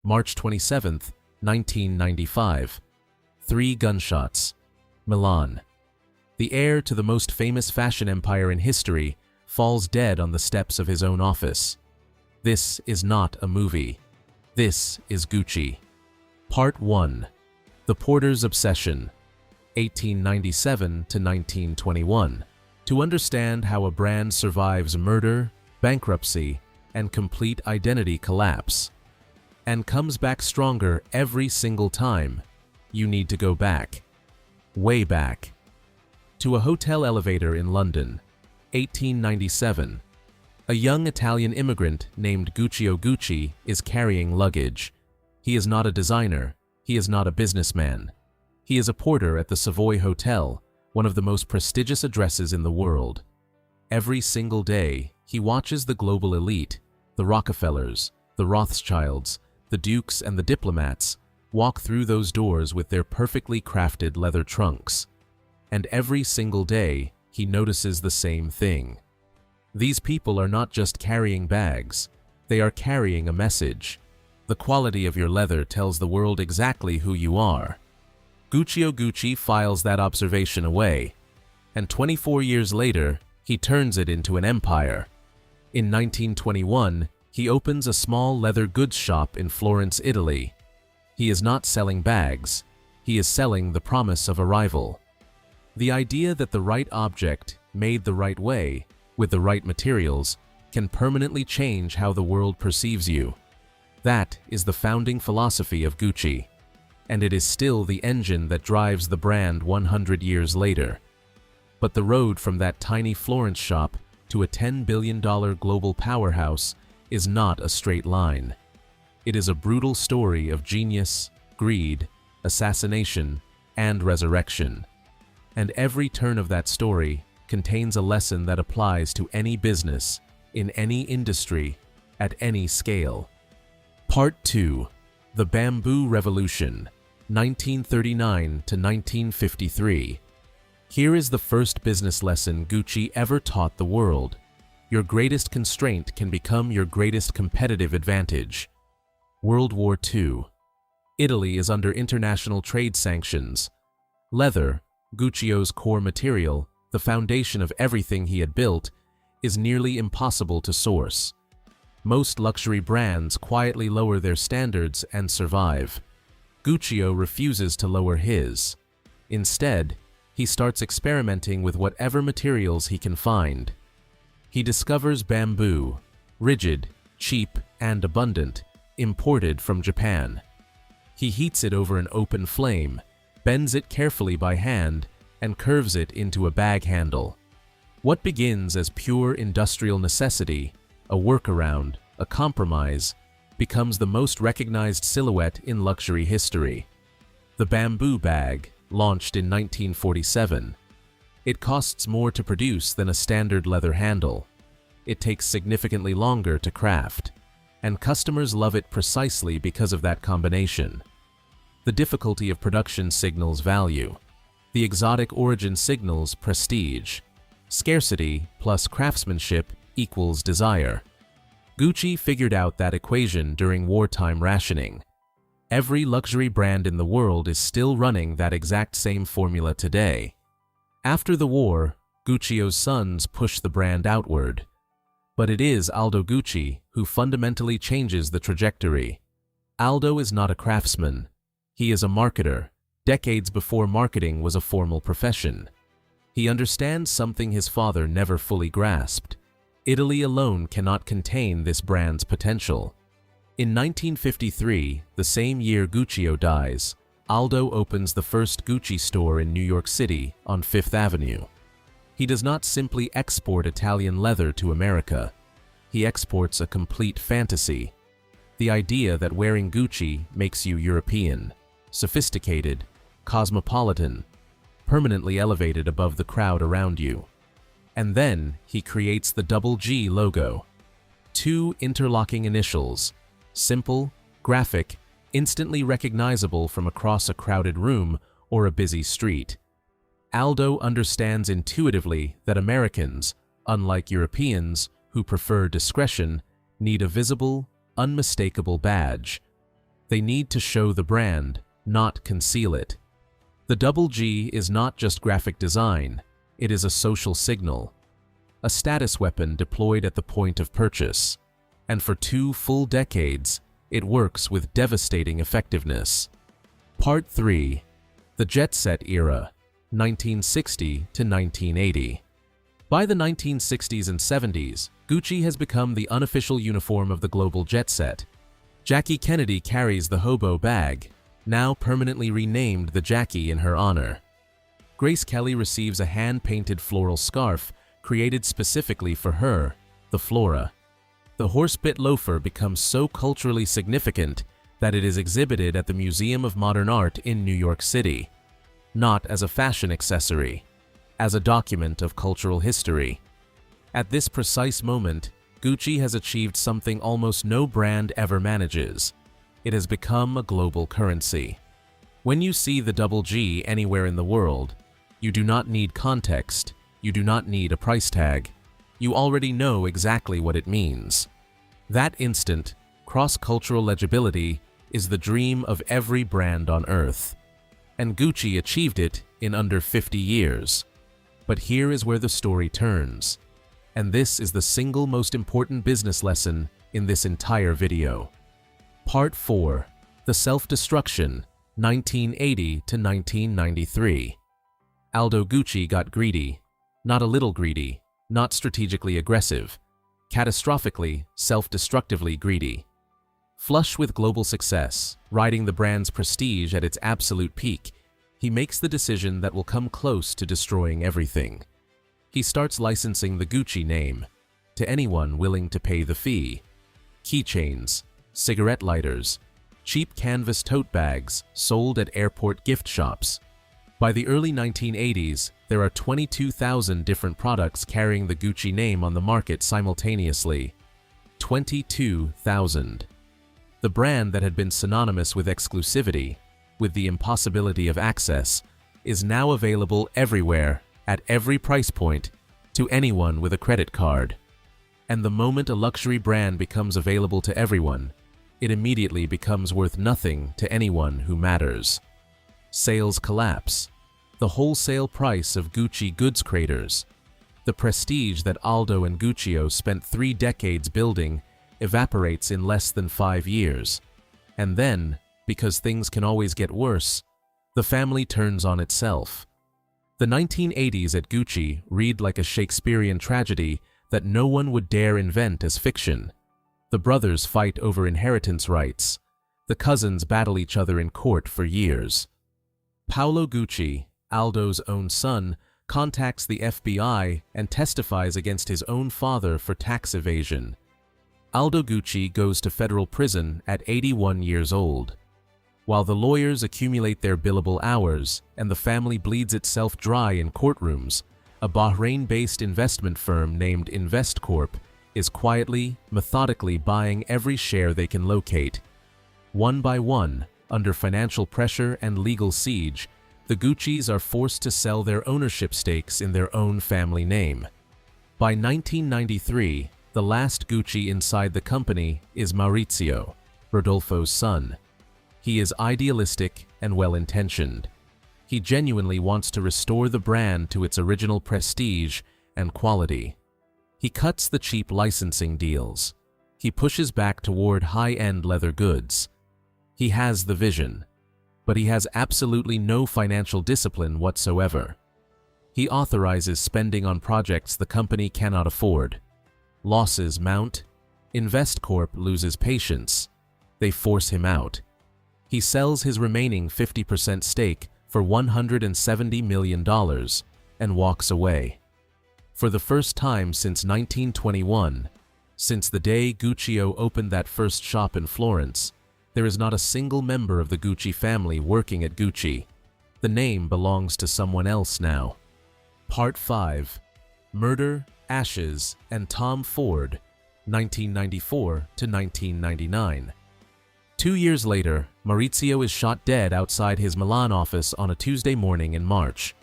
March 27, 1995. 3 gunshots. Milan. The heir to the most famous fashion empire in history falls dead on the steps of his own office. This is not a movie. This is Gucci. Part 1. The Porter's Obsession. 1897 to 1921. To understand how a brand survives murder, bankruptcy, and complete identity collapse, and comes back stronger every single time, you need to go back. Way back. To a hotel elevator in London, 1897. A young Italian immigrant named Guccio Gucci is carrying luggage. He is not a designer. He is not a businessman. He is a porter at the Savoy Hotel, one of the most prestigious addresses in the world. Every single day, he watches the global elite, the Rockefellers, the Rothschilds, the dukes and the diplomats, walk through those doors with their perfectly crafted leather trunks. And every single day, he notices the same thing. These people are not just carrying bags, they are carrying a message. The quality of your leather tells the world exactly who you are. Guccio Gucci files that observation away, and 24 years later, he turns it into an empire. In 1921, he opens a small leather goods shop in Florence, Italy. He is not selling bags, he is selling the promise of arrival. The idea that the right object, made the right way, with the right materials, can permanently change how the world perceives you. That is the founding philosophy of Gucci, and it is still the engine that drives the brand 100 years later. But the road from that tiny Florence shop to a $10 billion global powerhouse is not a straight line. It is a brutal story of genius, greed, assassination, and resurrection. And every turn of that story contains a lesson that applies to any business, in any industry, at any scale. Part 2. The Bamboo Revolution, 1939 to 1953. Here is the first business lesson Gucci ever taught the world. Your greatest constraint can become your greatest competitive advantage. World War II. Italy is under international trade sanctions. Leather, Guccio's core material, the foundation of everything he had built, is nearly impossible to source. Most luxury brands quietly lower their standards and survive. Guccio refuses to lower his. Instead, he starts experimenting with whatever materials he can find. He discovers bamboo, rigid, cheap, and abundant, imported from Japan. He heats it over an open flame, bends it carefully by hand, and curves it into a bag handle. What begins as pure industrial necessity, a workaround, a compromise, becomes the most recognized silhouette in luxury history. The bamboo bag, launched in 1947. It costs more to produce than a standard leather handle. It takes significantly longer to craft, and customers love it precisely because of that combination. The difficulty of production signals value. The exotic origin signals prestige. Scarcity plus craftsmanship equals desire. Gucci figured out that equation during wartime rationing. Every luxury brand in the world is still running that exact same formula today. After the war, Guccio's sons push the brand outward. But it is Aldo Gucci who fundamentally changes the trajectory. Aldo is not a craftsman. He is a marketer, decades before marketing was a formal profession. He understands something his father never fully grasped. Italy alone cannot contain this brand's potential. In 1953, the same year Guccio dies, Aldo opens the first Gucci store in New York City on Fifth Avenue. He does not simply export Italian leather to America. He exports a complete fantasy. The idea that wearing Gucci makes you European, sophisticated, cosmopolitan, permanently elevated above the crowd around you. And then he creates the double G logo. 2 interlocking initials, simple, graphic, instantly recognizable from across a crowded room or a busy street. Aldo understands intuitively that Americans, unlike Europeans who prefer discretion, need a visible, unmistakable badge. They need to show the brand, not conceal it. The double G is not just graphic design, it is a social signal, a status weapon deployed at the point of purchase. And for 2 full decades, it works with devastating effectiveness. Part 3. The Jet Set Era, 1960 to 1980. By the 1960s and 70s, Gucci has become the unofficial uniform of the global jet set. Jackie Kennedy carries the hobo bag, now permanently renamed the Jackie in her honor. Grace Kelly receives a hand-painted floral scarf created specifically for her, the Flora. The horsebit loafer becomes so culturally significant that it is exhibited at the Museum of Modern Art in New York City, not as a fashion accessory, as a document of cultural history. At this precise moment, Gucci has achieved something almost no brand ever manages. It has become a global currency. When you see the double G anywhere in the world, you do not need context, you do not need a price tag. You already know exactly what it means. That instant, cross-cultural legibility is the dream of every brand on earth. And Gucci achieved it in under 50 years. But here is where the story turns. And this is the single most important business lesson in this entire video. Part 4. The Self-Destruction, 1980 to 1993. Aldo Gucci got greedy. Not a little greedy, not strategically aggressive, catastrophically, self-destructively greedy. Flush with global success, riding the brand's prestige at its absolute peak, he makes the decision that will come close to destroying everything. He starts licensing the Gucci name to anyone willing to pay the fee. Keychains, cigarette lighters, cheap canvas tote bags sold at airport gift shops. By the early 1980s, there are 22,000 different products carrying the Gucci name on the market simultaneously. 22,000. The brand that had been synonymous with exclusivity, with the impossibility of access, is now available everywhere, at every price point, to anyone with a credit card. And the moment a luxury brand becomes available to everyone, it immediately becomes worth nothing to anyone who matters. Sales collapse. The wholesale price of Gucci goods craters. The prestige that Aldo and Guccio spent 3 decades building evaporates in less than 5 years. And then, because things can always get worse, the family turns on itself. The 1980s at Gucci read like a Shakespearean tragedy that no one would dare invent as fiction. The brothers fight over inheritance rights. The cousins battle each other in court for years. Paolo Gucci, Aldo's own son, contacts the FBI and testifies against his own father for tax evasion. Aldo Gucci goes to federal prison at 81 years old. While the lawyers accumulate their billable hours and the family bleeds itself dry in courtrooms, a Bahrain-based investment firm named InvestCorp is quietly, methodically buying every share they can locate. One by one, under financial pressure and legal siege, the Guccis are forced to sell their ownership stakes in their own family name. By 1993, the last Gucci inside the company is Maurizio, Rodolfo's son. He is idealistic and well-intentioned. He genuinely wants to restore the brand to its original prestige and quality. He cuts the cheap licensing deals. He pushes back toward high-end leather goods. He has the vision, but he has absolutely no financial discipline whatsoever. He authorizes spending on projects the company cannot afford. Losses mount. InvestCorp loses patience. They force him out. He sells his remaining 50% stake for $170 million and walks away. For the first time since 1921, since the day Guccio opened that first shop in Florence, there is not a single member of the Gucci family working at Gucci. The name belongs to someone else now. Part 5. Murder, Ashes, and Tom Ford, 1994 to 1999. 2 years later, Maurizio is shot dead outside his Milan office on a Tuesday morning in March.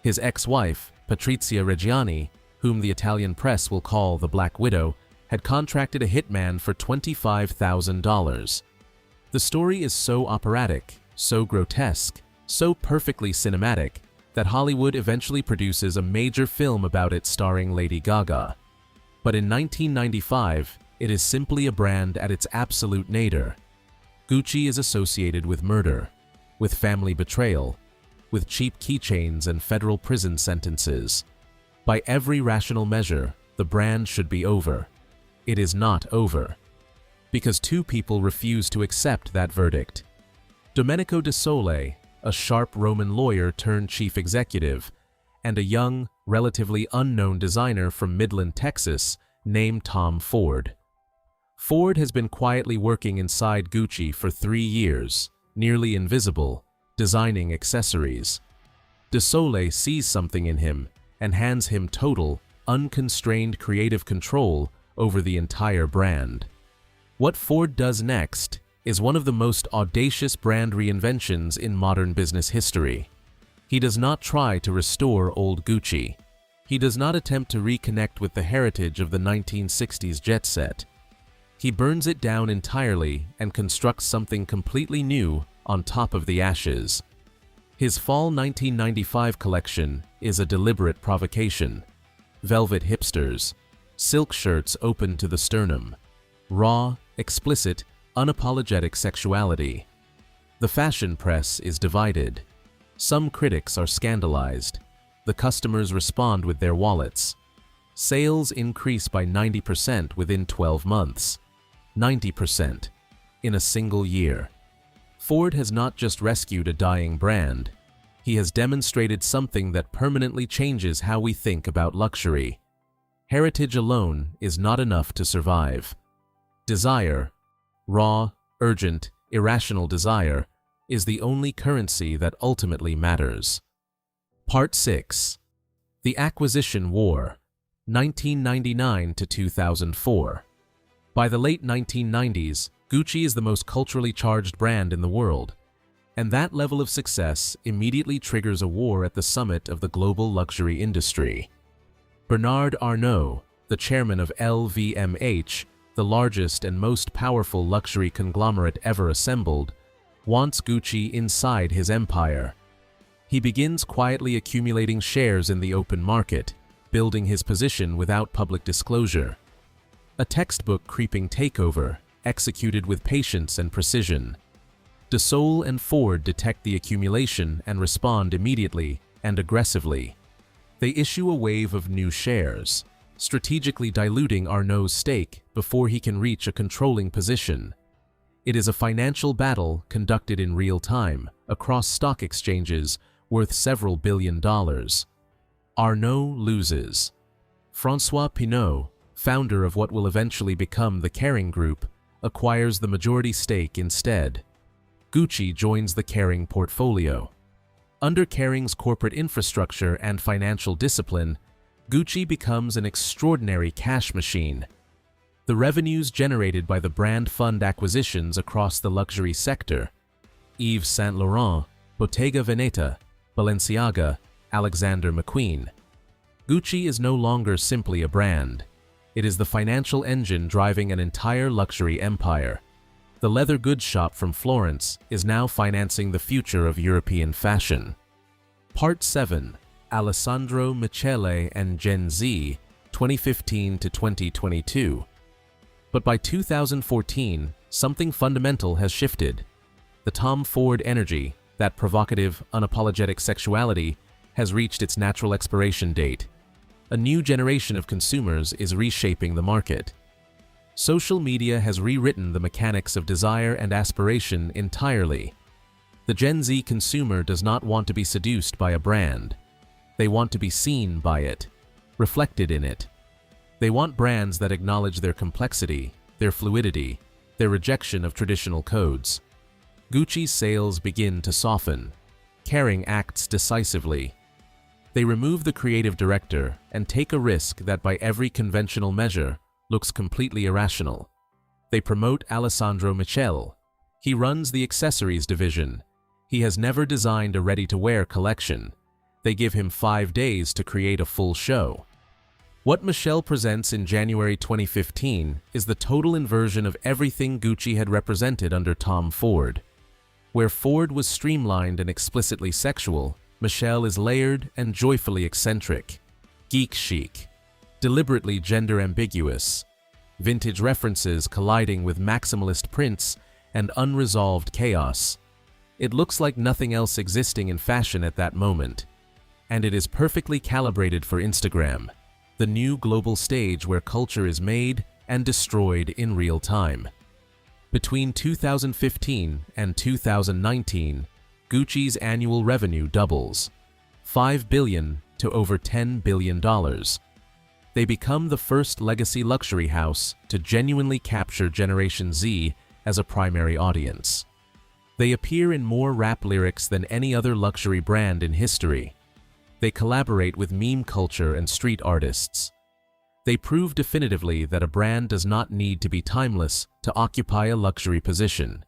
His ex-wife, Patrizia Reggiani, whom the Italian press will call the Black Widow, had contracted a hitman for $25,000. The story is so operatic, so grotesque, so perfectly cinematic, that Hollywood eventually produces a major film about it starring Lady Gaga. But in 1995, it is simply a brand at its absolute nadir. Gucci is associated with murder, with family betrayal, with cheap keychains and federal prison sentences. By every rational measure, the brand should be over. It is not over, because two people refuse to accept that verdict. Domenico De Sole, a sharp Roman lawyer turned chief executive, and a young, relatively unknown designer from Midland, Texas, named Tom Ford. Ford has been quietly working inside Gucci for 3 years, nearly invisible, designing accessories. De Sole sees something in him and hands him total, unconstrained creative control over the entire brand. What Ford does next is one of the most audacious brand reinventions in modern business history. He does not try to restore old Gucci. He does not attempt to reconnect with the heritage of the 1960s jet set. He burns it down entirely and constructs something completely new on top of the ashes. His fall 1995 collection is a deliberate provocation. Velvet hipsters, silk shirts open to the sternum, raw, explicit, unapologetic sexuality. The fashion press is divided. Some critics are scandalized. The customers respond with their wallets. Sales increase by 90% within 12 months. 90% in a single year. Ford has not just rescued a dying brand. He has demonstrated something that permanently changes how we think about luxury. Heritage alone is not enough to survive. Desire, raw, urgent, irrational desire, is the only currency that ultimately matters. Part 6. The Acquisition War, 1999 to 2004. By the late 1990s, Gucci is the most culturally charged brand in the world, and that level of success immediately triggers a war at the summit of the global luxury industry. Bernard Arnault, the chairman of LVMH, the largest and most powerful luxury conglomerate ever assembled, wants Gucci inside his empire. He begins quietly accumulating shares in the open market, building his position without public disclosure. A textbook creeping takeover, executed with patience and precision. De Sole and Ford detect the accumulation and respond immediately and aggressively. They issue a wave of new shares, strategically diluting Arnault's stake before he can reach a controlling position. It is a financial battle conducted in real time across stock exchanges worth several $billion. Arnault loses. François Pinault, founder of what will eventually become the Kering Group, acquires the majority stake instead. Gucci joins the Kering portfolio. Under Kering's corporate infrastructure and financial discipline, Gucci becomes an extraordinary cash machine. The revenues generated by the brand fund acquisitions across the luxury sector, Yves Saint Laurent, Bottega Veneta, Balenciaga, Alexander McQueen. Gucci is no longer simply a brand. It is the financial engine driving an entire luxury empire. The leather goods shop from Florence is now financing the future of European fashion. Part 7. Alessandro Michele and Gen Z, 2015 to 2022. But by 2014, something fundamental has shifted. The Tom Ford energy, that provocative, unapologetic sexuality, has reached its natural expiration date. A new generation of consumers is reshaping the market. Social media has rewritten the mechanics of desire and aspiration entirely. The Gen Z consumer does not want to be seduced by a brand. They want to be seen by it, reflected in it. They want brands that acknowledge their complexity, their fluidity, their rejection of traditional codes. Gucci's sales begin to soften. Kering acts decisively. They remove the creative director and take a risk that by every conventional measure looks completely irrational. They promote Alessandro Michele. He runs the accessories division. He has never designed a ready-to-wear collection. They give him 5 days to create a full show. What Michelle presents in January 2015 is the total inversion of everything Gucci had represented under Tom Ford. Where Ford was streamlined and explicitly sexual, Michelle is layered and joyfully eccentric, geek chic, deliberately gender ambiguous, vintage references colliding with maximalist prints and unresolved chaos. It looks like nothing else existing in fashion at that moment, and it is perfectly calibrated for Instagram, the new global stage where culture is made and destroyed in real time. Between 2015 and 2019, Gucci's annual revenue doubles, $5 billion to over $10 billion. They become the first legacy luxury house to genuinely capture Generation Z as a primary audience. They appear in more rap lyrics than any other luxury brand in history. They collaborate with meme culture and street artists. They prove definitively that a brand does not need to be timeless to occupy a luxury position.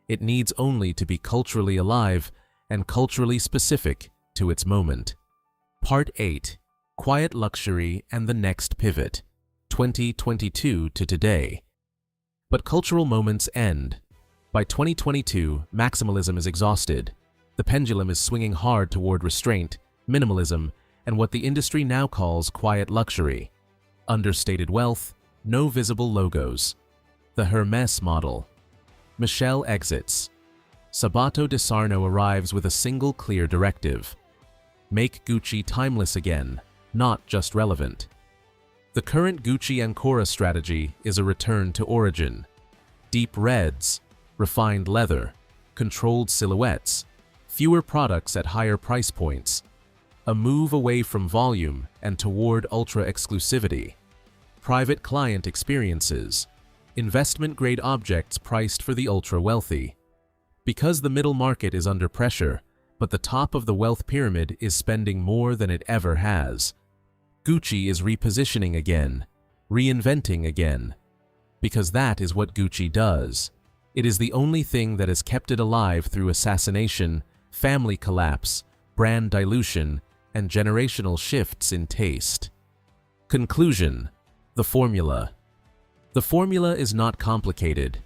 It needs only to be culturally alive and culturally specific to its moment. Part 8. Quiet Luxury and the Next Pivot, 2022 to today. But cultural moments end. By 2022, maximalism is exhausted. The pendulum is swinging hard toward restraint, minimalism, and what the industry now calls quiet luxury. Understated wealth, no visible logos. The Hermès model. Michelle exits. Sabato de Sarno arrives with a single clear directive. Make Gucci timeless again, not just relevant. The current Gucci Ancora strategy is a return to origin. Deep reds, refined leather, controlled silhouettes, fewer products at higher price points. A move away from volume and toward ultra-exclusivity. Private client experiences. Investment-grade objects priced for the ultra-wealthy. Because the middle market is under pressure, but the top of the wealth pyramid is spending more than it ever has. Gucci is repositioning again, reinventing again. Because that is what Gucci does. It is the only thing that has kept it alive through assassination, family collapse, brand dilution, and generational shifts in taste. Conclusion. The formula. The formula is not complicated,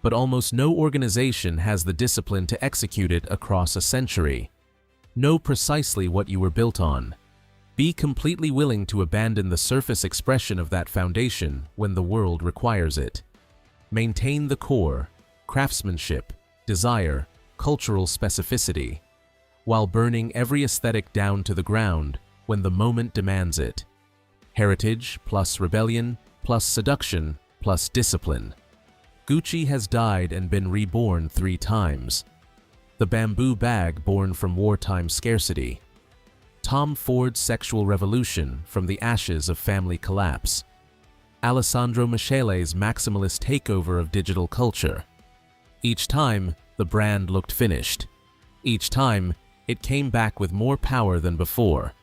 but almost no organization has the discipline to execute it across a century. Know precisely what you were built on. Be completely willing to abandon the surface expression of that foundation when the world requires it. Maintain the core, craftsmanship, desire, cultural specificity, while burning every aesthetic down to the ground when the moment demands it. Heritage plus rebellion plus seduction plus discipline. Gucci has died and been reborn 3 times. The bamboo bag born from wartime scarcity. Tom Ford's sexual revolution from the ashes of family collapse. Alessandro Michele's maximalist takeover of digital culture. Each time, the brand looked finished. Each time, it came back with more power than before.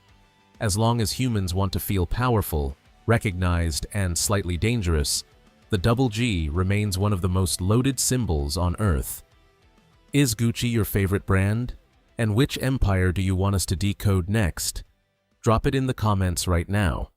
As long as humans want to feel powerful, recognized, and slightly dangerous, the Double G remains one of the most loaded symbols on Earth. Is Gucci your favorite brand? And which empire do you want us to decode next? Drop it in the comments right now.